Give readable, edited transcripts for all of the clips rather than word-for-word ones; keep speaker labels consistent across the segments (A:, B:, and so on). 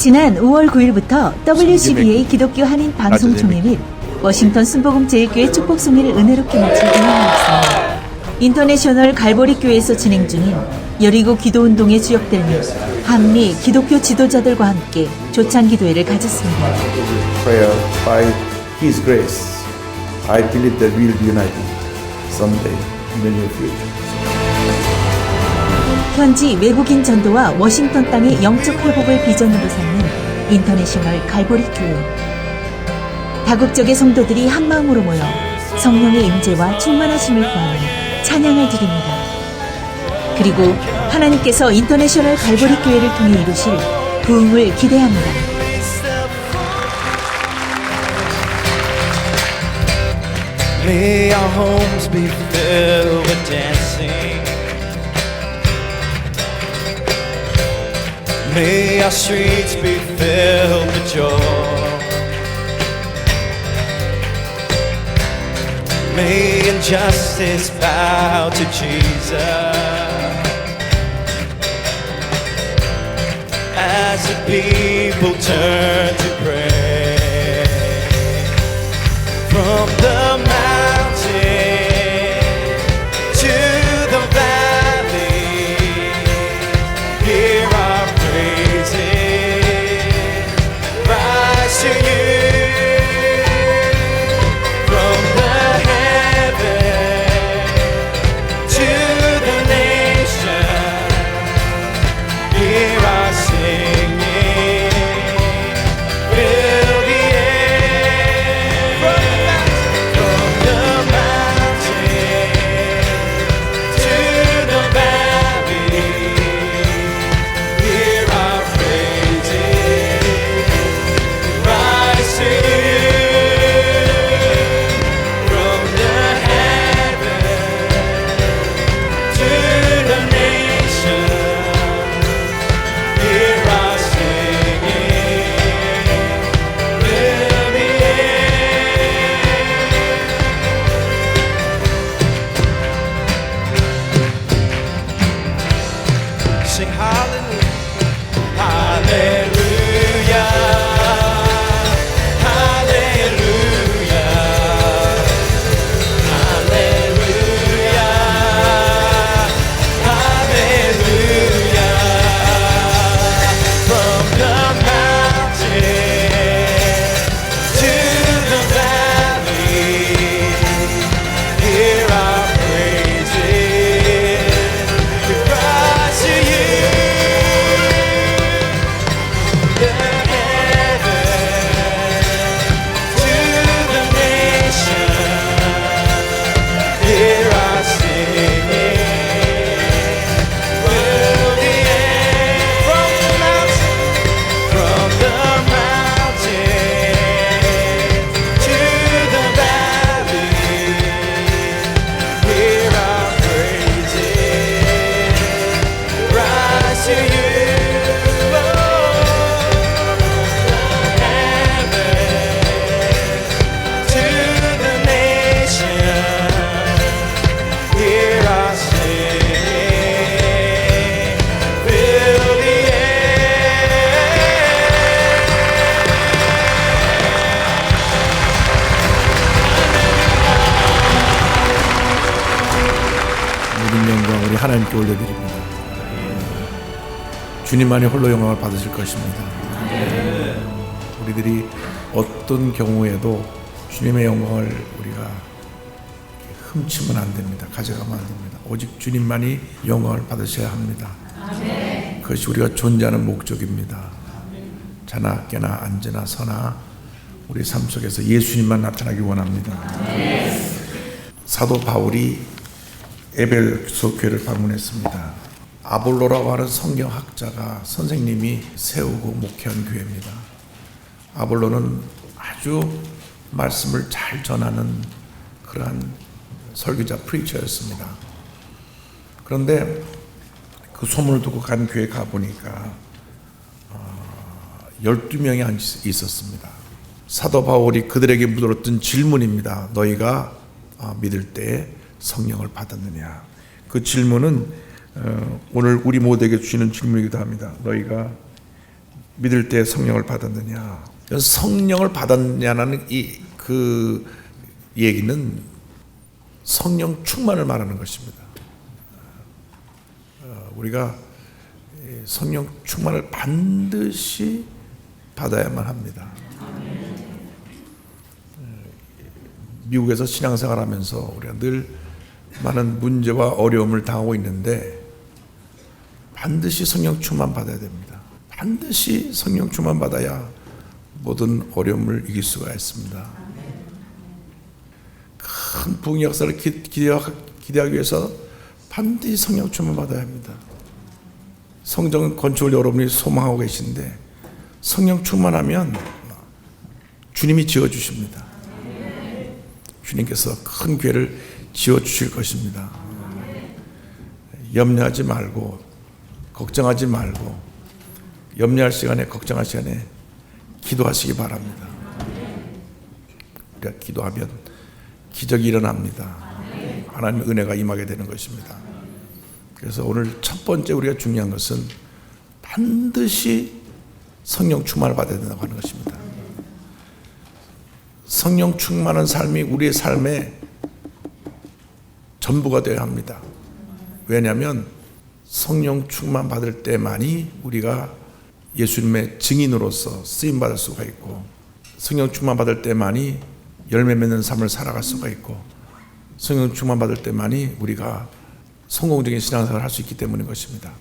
A: 지난 5월 9일부터 WCBA 기독교 한인 방송총회 및 워싱턴 순복음 제일교회 축복송이를 은혜롭게 마칠 기념이었습니다. 인터내셔널 갈보리 교회에서 진행 중인 여리고 기도운동의 주역들 및 한미 기독교 지도자들과 함께 조찬 기도회를 가졌습니다.
B: Prayer by His grace, I believe that we'll be united someday in the near future.
A: 현지 외국인 전도와 워싱턴 땅의 영적 회복을 비전으로 삼는 인터내셔널 갈보리 교회. 다국적의 성도들이 한마음으로 모여 성령의 임재와 충만하심을 구하는 찬양을 드립니다. 그리고 하나님께서 인터내셔널 갈보리 교회를 통해 이루실 부흥을 기대합니다.
C: May our homes be filled with dancing. May our streets be filled with joy. May injustice bow to Jesus as the people turn to pray. From the mountain to the valley, hear our praises rise to you. From the heaven to the nation, hear our singing. Fill the air. From the mountain to the valley, hear our praises rise to you. From the heaven to the nation, hear our singing. Fill the air. Sing hallelujah, hallelujah, hallelujah, hallelujah, hallelujah. From the mountain to the valley, hear our praises. We rise to you. The heaven to the nation, hear our singing. Fill the air. From the mountain to the valley, hear our praises rise to you. To the nation, hear our singing. Fill the
B: 모든 영광 우리 하나님께 올려드립니다. 주님만이 홀로 영광을 받으실 것입니다. 우리들이 어떤 경우에도 주님의 영광을 우리가 훔치면 안 됩니다. 가져가면 안 됩니다. 오직 주님만이 영광을 받으셔야 합니다. 그것이 우리가 존재하는 목적입니다. 자나 깨나 앉으나 서나 우리 삶 속에서 예수님만 나타나기 원합니다. 사도 바울이 에베소 교회를 방문했습니다. 아볼로라고 하는 성경학자가 선생님이 세우고 목회한 교회입니다. 아볼로는 아주 말씀을 잘 전하는 그러한 설교자 프리처였습니다. 그런데 그 소문을 듣고 간 교회 가보니까 12명이 있었습니다. 사도 바울이 그들에게 물었던 질문입니다. 너희가 믿을 때 성령을 받았느냐. 그 질문은 오늘 우리 모두에게 주시는 질문이기도 합니다. 너희가 믿을 때 성령을 받았느냐? 성령을 받았냐는 그 얘기는 성령 충만을 말하는 것입니다. 우리가 성령 충만을 반드시 받아야만 합니다. 미국에서 신앙생활하면서 우리가 늘 많은 문제와 어려움을 당하고 있는데 반드시 성령 충만 받아야 됩니다. 반드시 성령 충만 받아야 모든 어려움을 이길 수가 있습니다. 큰 부흥 역사를 기대하기 위해서 반드시 성령 충만 받아야 합니다. 성전 건축을 여러분이 소망하고 계신데 성령 충만하면 주님이 지어주십니다. 주님께서 큰 교회를 지어주실 것입니다. 염려하지 말고 걱정하지 말고 염려할 시간에 걱정할 시간에 기도하시기 바랍니다. 우리가 기도하면 기적이 일어납니다. 하나님의 은혜가 임하게 되는 것입니다. 그래서 오늘 첫 번째 우리가 중요한 것은 반드시 성령 충만을 받아야 된다고 하는 것입니다. 성령 충만한 삶이 우리의 삶의 전부가 되어야 합니다. 왜냐하면 성령 충만 받을 때만이 우리가 예수님의 증인으로서 쓰임받을 수가 있고 성령 충만 받을 때만이 열매 맺는 삶을 살아갈 수가 있고 성령 충만 받을 때만이 우리가 성공적인 신앙생활을 할 수 있기 때문인 것입니다.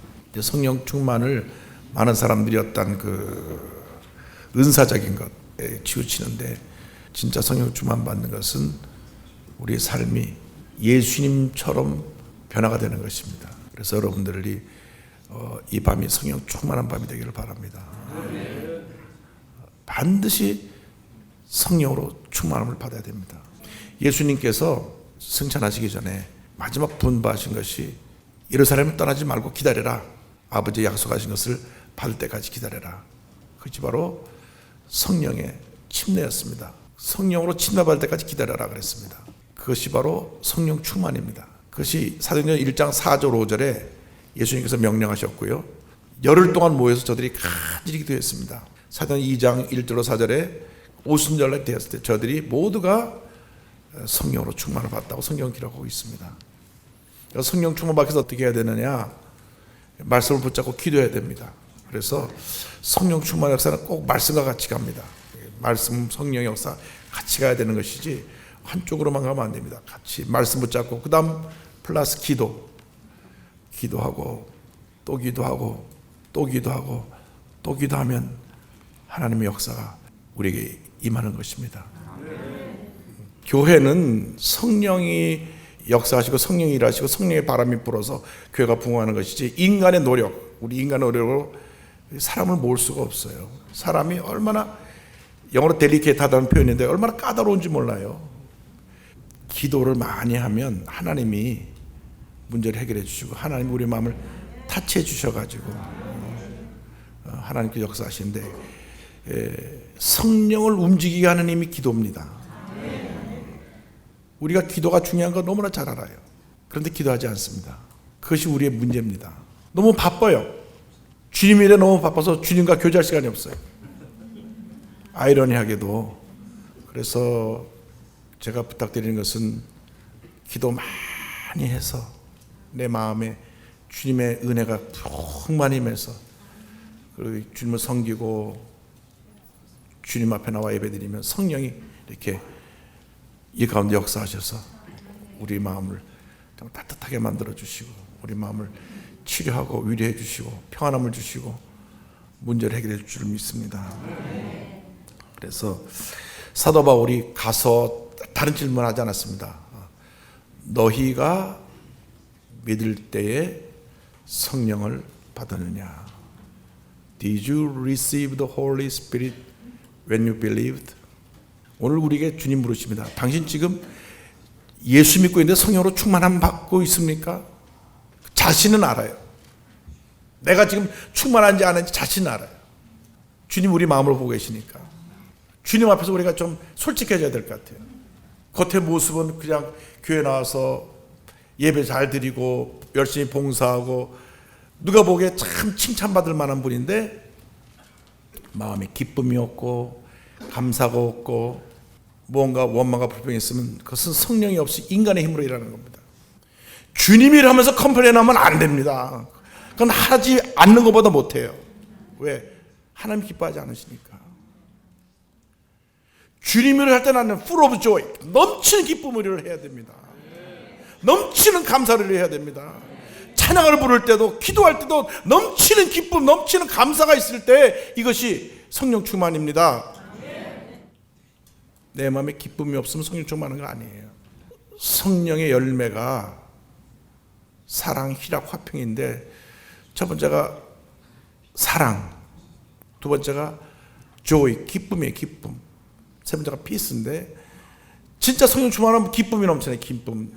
B: 성령 충만을 많은 사람들이 어떤 그 은사적인 것에 치우치는데 진짜 성령 충만 받는 것은 우리의 삶이 예수님처럼 변화가 되는 것입니다. 그래서 여러분들이 이 밤이 성령 충만한 밤이 되기를 바랍니다. 반드시 성령으로 충만함을 받아야 됩니다. 예수님께서 승천하시기 전에 마지막 분부하신 것이 예루살렘을 떠나지 말고 기다려라. 아버지 약속하신 것을 받을 때까지 기다려라. 그것이 바로 성령의 침례였습니다. 성령으로 침례받을 때까지 기다려라 그랬습니다. 그것이 바로 성령 충만입니다. 그것이 사도행전 1장 4절 5절에 예수님께서 명령하셨고요. 열흘 동안 모여서 저들이 간절히 기도했습니다. 사도행전 2장 1절로 4절에 오순절날 되었을 때 저들이 모두가 성령으로 충만을 받았다고 성경은 기록하고 있습니다. 성령 충만 받기 위해서 어떻게 해야 되느냐? 말씀을 붙잡고 기도해야 됩니다. 그래서 성령 충만 역사는 꼭 말씀과 같이 갑니다. 말씀, 성령 역사 같이 가야 되는 것이지 한쪽으로만 가면 안 됩니다. 같이 말씀 붙잡고 그 다음 플러스 기도하고 또 기도하고 또 기도하고 또 기도하면 하나님의 역사가 우리에게 임하는 것입니다. 교회는 성령이 역사하시고 성령이 일하시고 성령의 바람이 불어서 교회가 부흥하는 것이지 인간의 노력, 우리 인간의 노력으로 사람을 모을 수가 없어요. 사람이 얼마나 영어로 델리케이트하다는 표현인데 얼마나 까다로운지 몰라요. 기도를 많이 하면 하나님이 문제를 해결해 주시고 하나님 우리 마음을 타치해 주셔가지고 하나님께 역사하시는데 성령을 움직이게 하는 힘이 기도입니다. 우리가 기도가 중요한 건 너무나 잘 알아요. 그런데 기도하지 않습니다. 그것이 우리의 문제입니다. 너무 바빠요. 주님 일에 너무 바빠서 주님과 교제할 시간이 없어요. 아이러니하게도. 그래서 제가 부탁드리는 것은 기도 많이 해서 내 마음에 주님의 은혜가 풍만히 임해서 그리고 주님을 섬기고 주님 앞에 나와 예배드리면 성령이 이렇게 이 가운데 역사하셔서 우리 마음을 좀 따뜻하게 만들어 주시고 우리 마음을 치료하고 위로해 주시고 평안함을 주시고 문제를 해결해 줄 줄 믿습니다. 그래서 사도 바울이 가서 다른 질문하지 않았습니다. 너희가 믿을 때에 성령을 받았느냐? Did you receive the Holy Spirit when you believed? 오늘 우리에게 주님 물으십니다. 당신 지금 예수 믿고 있는데 성령으로 충만함 받고 있습니까? 자신은 알아요. 내가 지금 충만한지 안 한지 자신은 알아요. 주님 우리 마음을 보고 계시니까. 주님 앞에서 우리가 좀 솔직해져야 될 것 같아요. 겉의 모습은 그냥 교회 나와서 예배 잘 드리고 열심히 봉사하고 누가 보기에 참 칭찬받을 만한 분인데 마음에 기쁨이 없고 감사가 없고 무언가 원망과 불평이 있으면 그것은 성령이 없이 인간의 힘으로 일하는 겁니다. 주님이 하면서 컴플레인하면 안 됩니다. 그건 하지 않는 것보다 못해요. 왜? 하나님 기뻐하지 않으시니까. 주님을 할 때 나는 full of joy, 넘치는 기쁨을 해야 됩니다. 넘치는 감사를 해야 됩니다. 찬양을 부를 때도 기도할 때도 넘치는 기쁨, 넘치는 감사가 있을 때 이것이 성령 충만입니다. 내 마음에 기쁨이 없으면 성령 충만한 거 아니에요. 성령의 열매가 사랑, 희락, 화평인데 첫 번째가 사랑, 두 번째가 joy, 기쁨이에요. 기쁨. 세 번째가 peace인데 진짜 성령 충만하면 기쁨이 넘치네. 기쁨.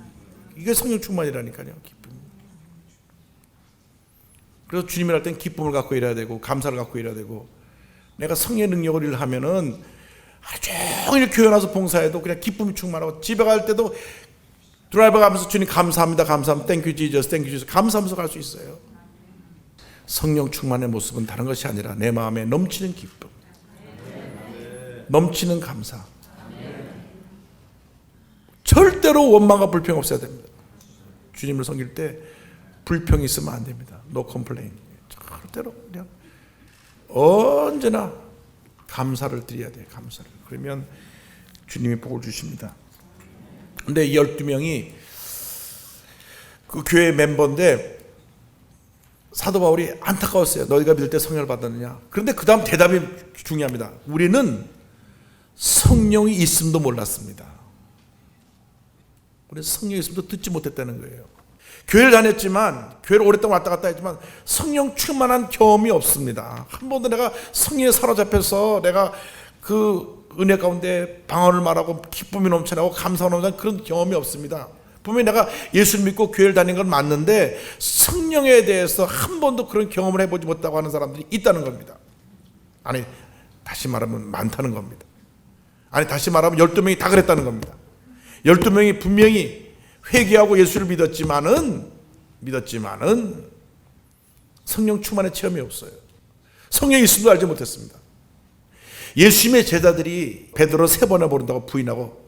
B: 이게 성령 충만이라니까요. 기쁨. 그래서 주님을 할 땐 기쁨을 갖고 일해야 되고 감사를 갖고 일해야 되고 내가 성령의 능력을 일하면은 하루 종일 교회 나서 봉사해도 그냥 기쁨이 충만하고 집에 갈 때도 드라이버 가면서 주님 감사합니다. 감사합니다. Thank you Jesus. Thank you Jesus. 감사하면서 갈 수 있어요. 성령 충만의 모습은 다른 것이 아니라 내 마음에 넘치는 기쁨, 넘치는 감사. 절대로 원망과 불평 없어야 됩니다. 주님을 섬길 때 불평이 있으면 안 됩니다. No complaint. 절대로 그냥 언제나 감사를 드려야 돼요. 감사를. 그러면 주님이 복을 주십니다. 근데 12명이 그 교회 멤버인데 사도 바울이 안타까웠어요. 너희가 믿을 때 성령을 받았느냐. 그런데 그 다음 대답이 중요합니다. 우리는 성령이 있음도 몰랐습니다. 우리는 성령이 있음도 듣지 못했다는 거예요. 교회를 다녔지만 교회를 오랫동안 왔다 갔다 했지만 성령 충만한 경험이 없습니다. 한 번도 내가 성령에 사로잡혀서 내가 그 은혜 가운데 방언을 말하고 기쁨이 넘쳐나고 감사가 넘쳐나는 그런 경험이 없습니다. 분명히 내가 예수를 믿고 교회를 다닌 건 맞는데 성령에 대해서 한 번도 그런 경험을 해보지 못하고 하는 사람들이 있다는 겁니다. 아니 다시 말하면 많다는 겁니다. 아니 다시 말하면 12명이 다 그랬다는 겁니다. 12명이 분명히 회개하고 예수를 믿었지만은 성령 충만의 체험이 없어요. 성령이 있음도 알지 못했습니다. 예수님의 제자들이 베드로 3번에 모른다고 부인하고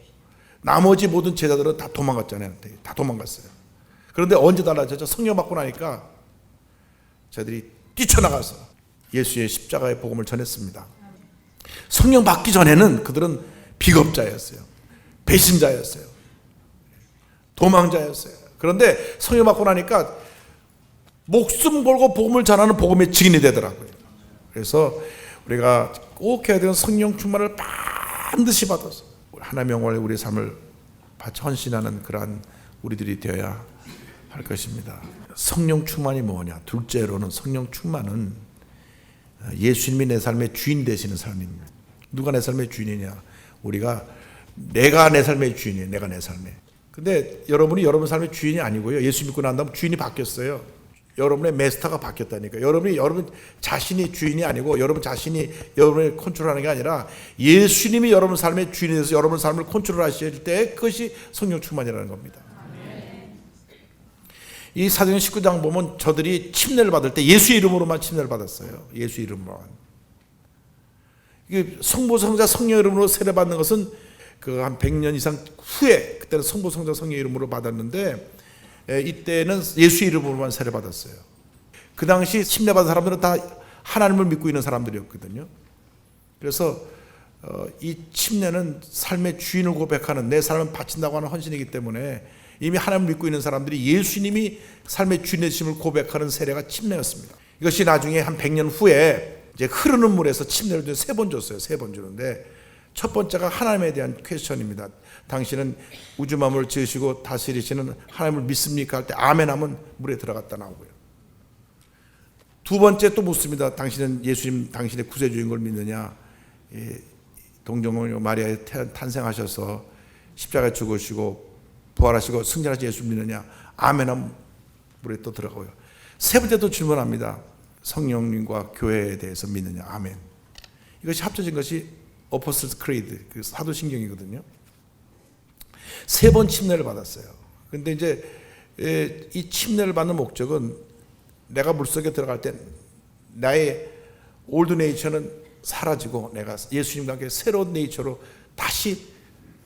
B: 나머지 모든 제자들은 다 도망갔잖아요. 다 도망갔어요. 그런데 언제 달라졌죠? 성령 받고 나니까 제자들이 뛰쳐나가서 예수의 십자가의 복음을 전했습니다. 성령 받기 전에는 그들은 비겁자였어요. 배신자였어요. 도망자였어요. 그런데 성령 받고 나니까 목숨 걸고 복음을 전하는 복음의 증인이 되더라고요. 그래서 우리가 꼭 해야 되는 성령 충만을 반드시 받아서 하나님의 영광을 우리의 삶을 바쳐 헌신하는 그러한 우리들이 되어야 할 것입니다. 성령 충만이 뭐냐? 둘째로는 성령 충만은 예수님이 내 삶의 주인 되시는 삶입니다. 누가 내 삶의 주인이냐? 내가 내 삶의 주인이에요. 내가 내 삶의. 근데 여러분이 여러분 삶의 주인이 아니고요. 예수 믿고 난 다음 주인이 바뀌었어요. 여러분의 마스터가 바뀌었다니까. 여러분 자신이 주인이 아니고 여러분 자신이 여러분을 컨트롤하는 게 아니라 예수님이 여러분 삶의 주인이 돼서 여러분 삶을 컨트롤하실 때 그것이 성령 충만이라는 겁니다. 이 사도행 19장 보면 저들이 침례를 받을 때 예수 이름으로만 침례를 받았어요. 예수 이름으로만. 이게 성부 성자 성령 이름으로 세례 받는 것은 그 한 100년 이상 후에 그때는 성부 성자 성령 이름으로 받았는데 이때는 예수 이름으로만 세례 받았어요. 그 당시 침례 받은 사람들은 다 하나님을 믿고 있는 사람들이었거든요. 그래서 이 침례는 삶의 주인을 고백하는 내 삶을 바친다고 하는 헌신이기 때문에 이미 하나님을 믿고 있는 사람들이 예수님이 삶의 주인이심을 고백하는 세례가 침례였습니다. 이것이 나중에 한 100년 후에 이제 흐르는 물에서 침례를 3번 줬어요. 3번 주는데 첫 번째가 하나님에 대한 퀘스천입니다. 당신은 우주 만물을 지으시고 다스리시는 하나님을 믿습니까? 할 때 아멘 하면 물에 들어갔다 나오고요. 두 번째 또 묻습니다. 당신은 예수님 당신의 구세주인 걸 믿느냐? 동정녀 마리아에 탄생하셔서 십자가에 죽으시고 부활하시고 승천하신 예수 믿느냐? 아멘 하면 물에 또 들어가고요. 세 번째 또 질문합니다. 성령님과 교회에 대해서 믿느냐? 아멘. 이것이 합쳐진 것이 어포스틀스 크리드, 그 사도신경이거든요. 3번 침례를 받았어요. 근데 이제 이 침례를 받는 목적은 내가 물속에 들어갈 때 나의 올드 네이처는 사라지고 내가 예수님과 함께 새로운 네이처로 다시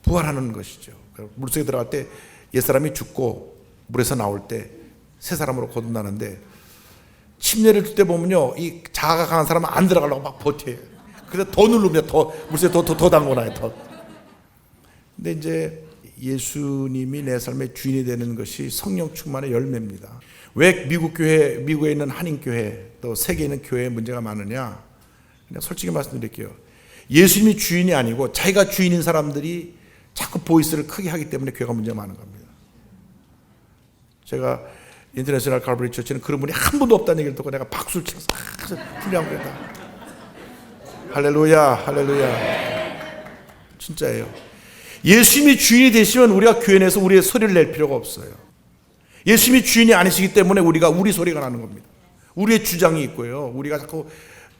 B: 부활하는 것이죠. 물속에 들어갈 때 옛사람이 죽고 물에서 나올 때 새 사람으로 거듭나는데, 침례를 줄 때 보면요, 이 자아가 강한 사람은 안 들어가려고 막 버텨요. 그래서 더 누릅니다. 더 물속에 더 담궈놔요. 더. 근데 이제 예수님이 내 삶의 주인이 되는 것이 성령 충만의 열매입니다. 왜 미국에 있는 한인교회, 또 세계에 있는 교회에 문제가 많으냐? 그냥 솔직히 말씀드릴게요. 예수님이 주인이 아니고 자기가 주인인 사람들이 자꾸 보이스를 크게 하기 때문에 교회가 문제가 많은 겁니다. 제가 인터내셔널 칼버리 처치는 그런 분이 한 분도 없다는 얘기를 듣고 내가 박수를 치면서 훌륭한 거다. 할렐루야, 할렐루야. 진짜예요. 예수님이 주인이 되시면 우리가 교회 내에서 우리의 소리를 낼 필요가 없어요. 예수님이 주인이 아니시기 때문에 우리가 우리 소리가 나는 겁니다. 우리의 주장이 있고요. 우리가 자꾸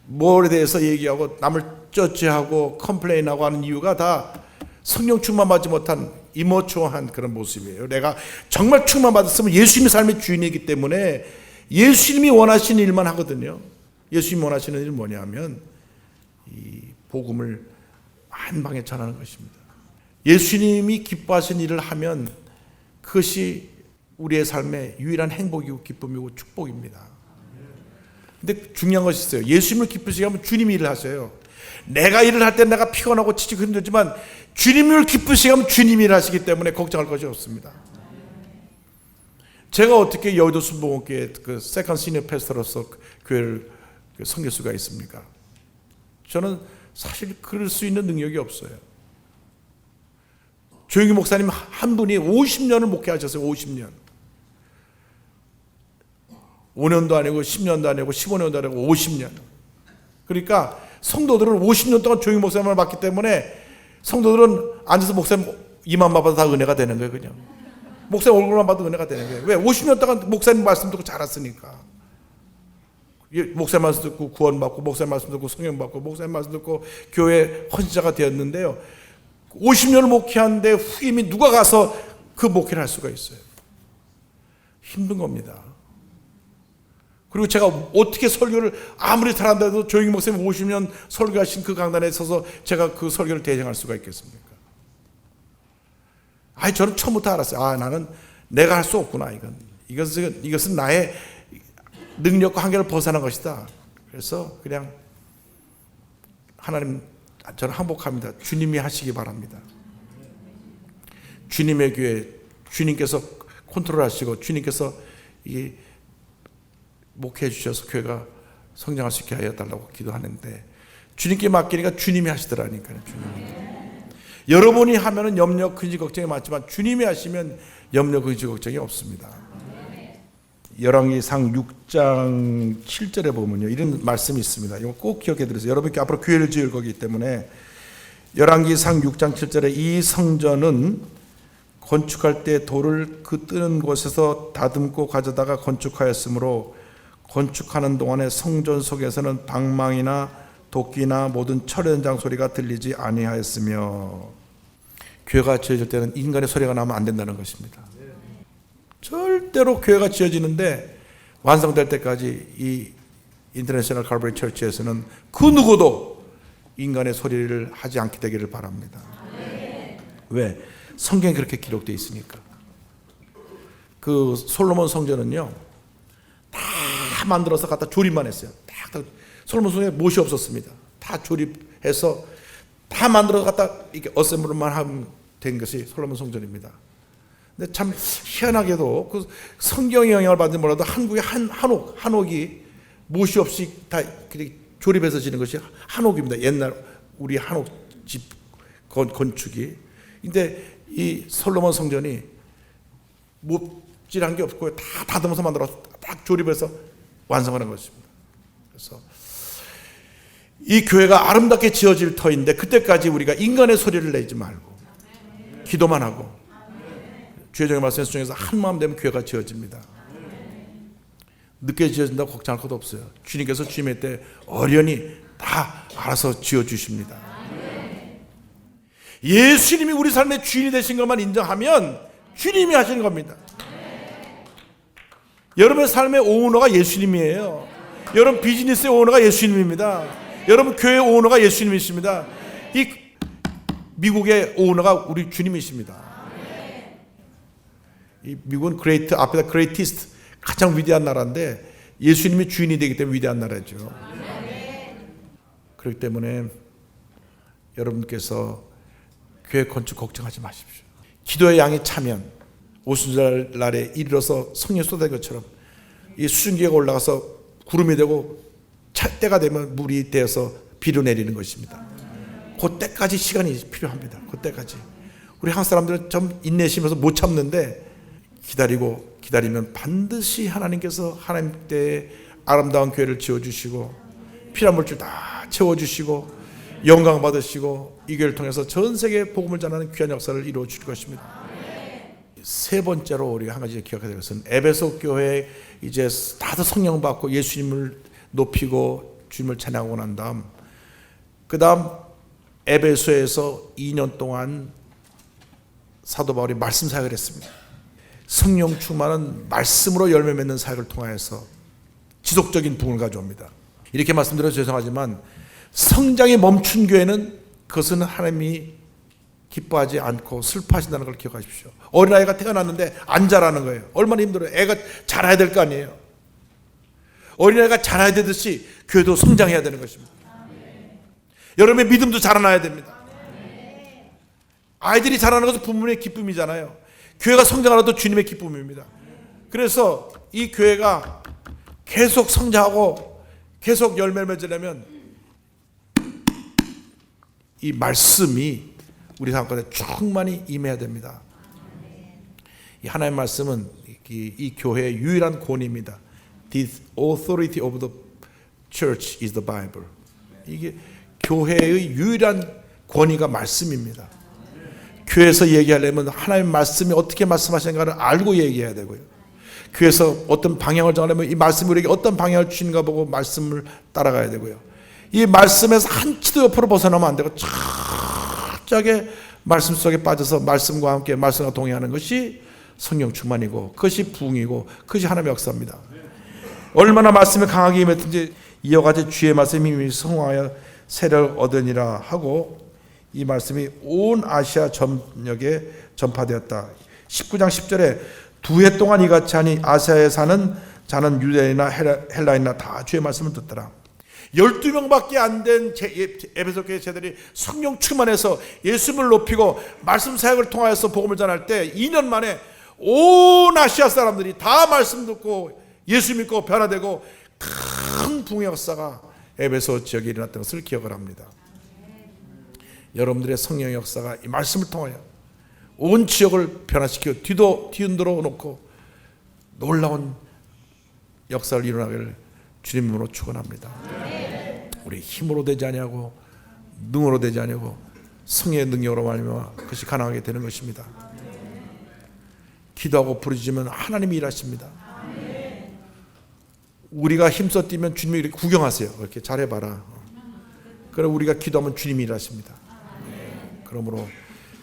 B: 뭐에 대해서 얘기하고 남을 쩌찌하고 컴플레인하고 하는 이유가 다 성령 충만받지 못한 이모초한 그런 모습이에요. 내가 정말 충만받았으면 예수님이 삶의 주인이기 때문에 예수님이 원하시는 일만 하거든요. 예수님이 원하시는 일은 뭐냐면 이 복음을 한방에 전하는 것입니다. 예수님이 기뻐하시는 일을 하면 그것이 우리의 삶의 유일한 행복이고 기쁨이고 축복입니다. 근데 중요한 것이 있어요. 예수님을 기쁘시게 하면 주님이 일을 하세요. 내가 일을 할 때 내가 피곤하고 지치고 힘들지만 주님을 기쁘시게 하면 주님이 일하시기 때문에 걱정할 것이 없습니다. 제가 어떻게 여의도 순복음교회 그 세컨 시니어 패스터로서 교회를 섬길 수가 있습니까? 저는 사실 그럴 수 있는 능력이 없어요. 조영기 목사님 한 분이 50년을 목회하셨어요. 50년. 5년도 아니고 10년도 아니고 15년도 아니고 50년. 그러니까 성도들은 50년 동안 조영기 목사님을 봤기 때문에 성도들은 앉아서 목사님 이만 봐도 다 은혜가 되는 거예요. 그냥 목사님 얼굴만 봐도 은혜가 되는 거예요. 왜? 50년 동안 목사님 말씀 듣고 자랐으니까. 목사님 말씀 듣고 구원받고 목사님 말씀 듣고 성령 받고 목사님 말씀 듣고 교회 헌신자가 되었는데요. 50년을 목회하는데 후임이 누가 가서 그 목회를 할 수가 있어요? 힘든 겁니다. 그리고 제가 어떻게 설교를 아무리 잘한다도 조영기 목사님 50년 설교하신 그 강단에 서서 제가 그 설교를 대행할 수가 있겠습니까? 저는 처음부터 알았어요. 나는 내가 할 수 없구나. 이것은 나의 능력과 한계를 벗어난 것이다. 그래서 그냥 하나님, 저는 항복합니다. 주님이 하시기 바랍니다. 주님의 교회, 주님께서 컨트롤하시고 주님께서 이 목회해 주셔서 교회가 성장할 수 있게 하여 달라고 기도하는데 주님께 맡기니까 주님이 하시더라니까요. 주님이. 여러분이 하면은 염려, 근심, 걱정이 많지만 주님이 하시면 염려, 근심, 걱정이 없습니다. 열왕기상 6장 7절에 보면요, 이런 말씀이 있습니다. 이거 꼭 기억해 두세요. 여러분께 앞으로 교회를 지을 거기 때문에 열왕기상 6장 7절에 이 성전은 건축할 때 돌을 그 뜨는 곳에서 다듬고 가져다가 건축하였으므로 건축하는 동안에 성전 속에서는 방망이나 도끼나 모든 철 현장 소리가 들리지 아니하였으며, 교회가 지어질 때는 인간의 소리가 나면 안 된다는 것입니다. 절대로 교회가 지어지는데 완성될 때까지 이 인터내셔널 칼버리 처치에서는 그 누구도 인간의 소리를 하지 않게 되기를 바랍니다. 왜? 성경에 그렇게 기록되어 있으니까. 그 솔로몬 성전은요, 다 만들어서 갖다 조립만 했어요. 솔로몬 성전에 못이 없었습니다. 다 조립해서 다 만들어서 갖다 이렇게 어셈블만 하면 된 것이 솔로몬 성전입니다. 근데 참 희한하게도 그 성경의 영향을 받는지 몰라도 한국의 한옥이 못이 없이 다 조립해서 지는 것이 한옥입니다. 옛날 우리 한옥 집 건축이. 근데 이 솔로몬 성전이 못질한 게 없고 다 다듬어서 만들어서 딱 조립해서 완성을 한 것입니다. 그래서 이 교회가 아름답게 지어질 터인데 그때까지 우리가 인간의 소리를 내지 말고 기도만 하고 주의 종의 말씀 중에서 한 마음 되면 교회가 지어집니다. 늦게 지어진다고 걱정할 것도 없어요. 주님께서 주님의 때 어련히 다 알아서 지어주십니다. 예수님이 우리 삶의 주인이 되신 것만 인정하면 주님이 하시는 겁니다. 여러분의 삶의 오너가 예수님이에요. 여러분 비즈니스의 오너가 예수님입니다. 여러분 교회 오너가 예수님이십니다. 이 미국의 오너가 우리 주님이십니다. 이 미국은 great 앞에다 greatest 가장 위대한 나라인데 예수님이 주인이 되기 때문에 위대한 나라죠. 그렇기 때문에 여러분께서 교회 건축 걱정하지 마십시오. 기도의 양이 차면 오순절날에 이르러서 성령 쏟아진 것처럼 이 수증기가 올라가서 구름이 되고 찰 때가 되면 물이 되어서 비로 내리는 것입니다. 그때까지 시간이 필요합니다. 그때까지. 우리 한국 사람들은 좀 인내심에서 못 참는데 기다리면 반드시 하나님께서 하나님 때에 아름다운 교회를 지어주시고 피난 물질 다 채워주시고 영광 받으시고 이 교회를 통해서 전 세계에 복음을 전하는 귀한 역사를 이루어 주실 것입니다. 세 번째로 우리가 한 가지 기억해야 될 것은 에베소 교회에 이제 다들 성령 받고 예수님을 높이고 주님을 찬양하고 난 다음 그 다음 에베소에서 2년 동안 사도 바울이 말씀 사역을 했습니다. 성령 충만은 말씀으로 열매 맺는 사역을 통하여서 지속적인 부흥을 가져옵니다. 이렇게 말씀드려서 죄송하지만 성장이 멈춘 교회는 그것은 하나님이 기뻐하지 않고 슬퍼하신다는 걸 기억하십시오. 어린아이가 태어났는데 안 자라는 거예요. 얼마나 힘들어요. 애가 자라야 될 거 아니에요. 어린아이가 자라야 되듯이 교회도 성장해야 되는 것입니다. 여러분의 믿음도 자라나야 됩니다. 아이들이 자라는 것은 부모의 기쁨이잖아요. 교회가 성장하라도 주님의 기쁨입니다. 그래서 이 교회가 계속 성장하고 계속 열매를 맺으려면 이 말씀이 우리 삶 가운데 충만히 임해야 됩니다. 이 하나님의 말씀은 이 교회의 유일한 권위입니다. The authority of the church is the Bible. 이게 교회의 유일한 권위가 말씀입니다. 교회에서 얘기하려면 하나님의 말씀이 어떻게 말씀하시는가를 알고 얘기해야 되고요. 교회에서 어떤 방향을 정하려면 이 말씀이 우리에게 어떤 방향을 주시는가 보고 말씀을 따라가야 되고요. 이 말씀에서 한치도 옆으로 벗어나면 안 되고 철저하게 말씀 속에 빠져서 말씀과 함께 말씀과 동행하는 것이 성령 충만이고 그것이 부흥이고 그것이 하나님의 역사입니다. 얼마나 말씀이 강하게 임했든지 이어가지 주의 말씀이 이미 성화하여 세를 얻으니라 하고 이 말씀이 온 아시아 전역에 전파되었다. 19장 10절에 2해 동안 이같이 하니 아시아에 사는 자는 유대인이나 헬라인이나 다 주의 말씀을 듣더라. 12명밖에 안 된 에베소 교회 제자들이 성령 충만해서 예수님을 높이고 말씀 사역을 통하여서 복음을 전할 때 2년 만에 온 아시아 사람들이 다 말씀 듣고 예수 믿고 변화되고 큰 부흥의 역사가 에베소 지역에 일어났던 것을 기억을 합니다. 여러분들의 성령의 역사가 이 말씀을 통하여 온 지역을 변화시키고 뒤흔들어 놓고 놀라운 역사를 일어나기를 주님으로 축원합니다. 우리 힘으로 되지 아니하고 능으로 되지 아니하고 성의 능력으로 말미암아 그것이 가능하게 되는 것입니다. 기도하고 부르짖으면 하나님이 일하십니다. 우리가 힘써 뛰면 주님이 이렇게 구경하세요. 이렇게 잘해봐라. 그럼 우리가 기도하면 주님이 일하십니다. 그러므로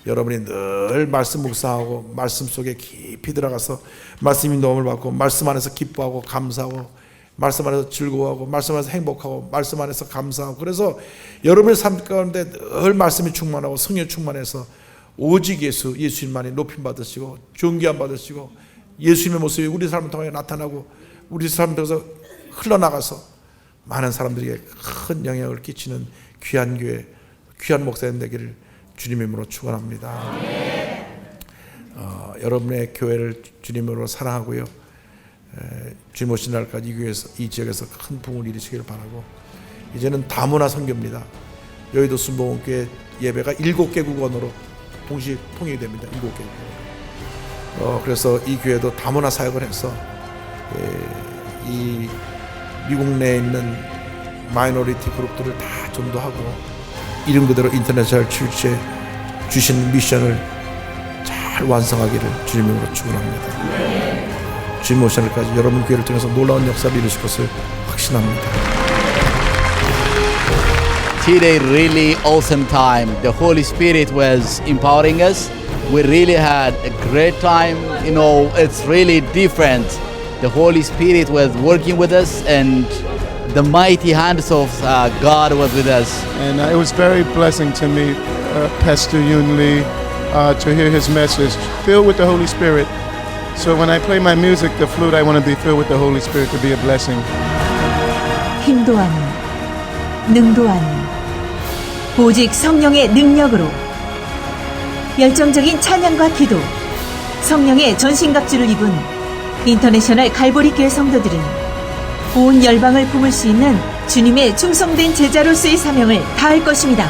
B: 여러분이 늘 말씀 묵상하고 말씀 속에 깊이 들어가서 말씀의 도움을 받고 말씀 안에서 기뻐하고 감사하고 말씀 안에서 즐거워하고 말씀 안에서 행복하고 말씀 안에서 감사하고 그래서 여러분의 삶 가운데 늘 말씀이 충만하고 성령 충만해서 오직 예수님만이 높임 받으시고 존귀함 받으시고 예수님의 모습이 우리 삶을 통해 나타나고 우리 삶을 통해서 흘러나가서 많은 사람들에게 큰 영향을 끼치는 귀한 교회, 귀한 목사님 되기를 주님의 이름으로 축원합니다. 여러분의 교회를 주님으로 사랑하고요. 주님 오신 날까지 이 교회에서 이 지역에서 큰 부흥을 이루시기를 바라고 이제는 다문화 선교입니다. 여의도 순복음교회 예배가 7개 국언어로 동시 통일이 됩니다. 7개 국언어로. 그래서 이 교회도 다문화 사역을 해서 이 미국 내에 있는 마이너리티 그룹들을 다 전도하고 이름 그대로 인터내셔널 출시에 주신 미션을 잘 완성하기를 주님으로 축원합니다. 주님 오신 날까지 여러분 교회를 통해서 놀라운 역사를 이루실 것을 확신합니다.
D: Today really awesome time. The Holy Spirit was empowering us. We really had a great time. You know, it's really different. The Holy Spirit was working with us and the mighty hands of God was with us.
E: And it was very blessing to me, Pastor Yun Lee, to hear his message, filled with the Holy Spirit. So when I play my music, the flute, I want to be filled with the Holy Spirit to be a blessing.
A: 힘도 아닌, 능도 아닌, 오직 성령의 능력으로 열정적인 찬양과 기도, 성령의 전신갑주를 입은 인터내셔널 갈보리 교회 성도들은 온 열방을 품을 수 있는 주님의 충성된 제자로서의 사명을 다할 것입니다.